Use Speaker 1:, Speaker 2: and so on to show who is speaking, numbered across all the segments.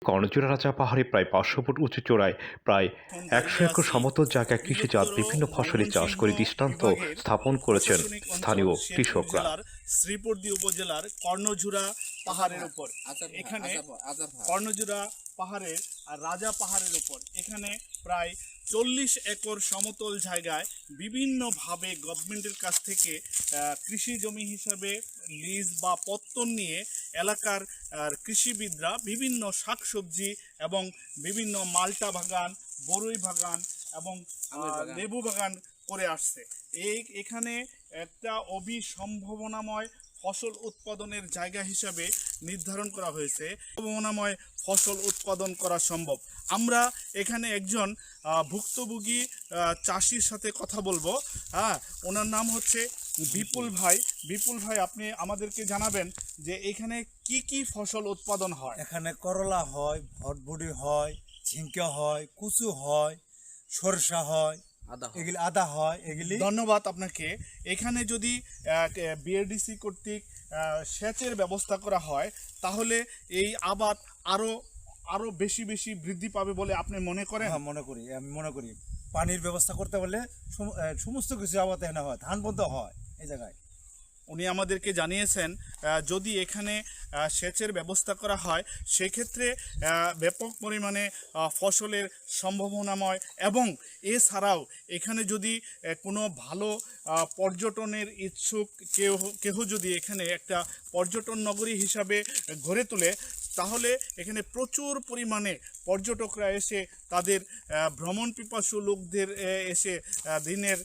Speaker 1: কর্ণজোড়া রাজা পাহাড়ে প্রায় ৫০০ ফুট উঁচু চূড়ায় প্রায় ১০০ একর সমতল জায়গায় কৃষিজাত বিভিন্ন ফসলি চাষ করে দৃষ্টান্ত স্থাপন করেছেন স্থানীয় কৃষকরা।
Speaker 2: শ্রীপর্দি উপজেলার কর্ণজোড়া পাহাড়ের উপর এখানে কর্ণজোড়া পাহাড়ের আর রাজা পাহাড়ের উপর এখানে প্রায় ৪০ একর সমতল জায়গায় বিভিন্নভাবে গভর্নমেন্টের কাছ থেকে কৃষি জমি হিসাবে লিজ বা পত্তন নিয়ে এলাকার কৃষিবিদরা বিভিন্ন শাকসবজি এবং বিভিন্ন মাল্টা বাগান, বরই বাগান এবং লেবু বাগান করে আসছে। এখানে একটা অবিসম্ভাবনাময় ফসল উৎপাদনের জায়গা হিসাবে নির্ধারণ করা হয়েছে। সম্ভাবনাময় ফসল উৎপাদন করা সম্ভব। আমরা এখানে একজন ভুক্তভোগী চাষির সাথে কথা বলবো। ওনার নাম হচ্ছে বিপুল ভাই। বিপুল ভাই, আপনি আমাদেরকে জানাবেন যে এখানে কি কি ফসল উৎপাদন হয়?
Speaker 3: এখানে করলা হয়, ভটভুটি হয়, ঝিঙ্কা হয়, কুচু হয়, সরষা হয়, এগুলি আদা হয়, এগুলি।
Speaker 2: ধন্যবাদ আপনাকে। এখানে যদি বিএডিসি কর্তৃক সেচের ব্যবস্থা করা হয় তাহলে এই আবাদ আরো বেশি বেশি বৃদ্ধি পাবে বলে আপনি মনে করেন?
Speaker 3: হ্যাঁ, আমি মনে করি পানির ব্যবস্থা করতে বলে সমস্ত কিছু আবাদ এখানে হয়, ধান পর্যন্ত হয় এই জায়গায়।
Speaker 2: উনি আমাদেরকে জানিয়েছেন যদি এখানে সেচের ব্যবস্থা করা হয় সেক্ষেত্রে ব্যাপক পরিমাণে ফসলের সম্ভাবনাময়, এবং এছাড়াও এখানে যদি কোনো ভালো পর্যটনের ইচ্ছুক কেহ যদি এখানে একটা পর্যটন নগরী হিসাবে গড়ে তোলে তাহলে এখানে প্রচুর পরিমাণে পর্যটকরা এসে তাদের ভ্রমণ পিপাসু লোকদের এসে দিনের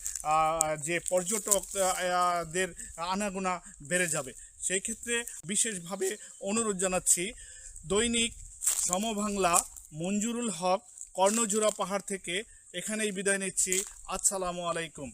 Speaker 2: যে পর্যটকদের আনাগোনা বেড়ে যাবে। সেই ক্ষেত্রে বিশেষভাবে অনুরোধ জানাচ্ছি। দৈনিক সমবাংলা, মঞ্জুরুল হক, কর্ণজোড়া পাহাড় থেকে এখানেই বিদায় নিচ্ছি। আসসালামু আলাইকুম।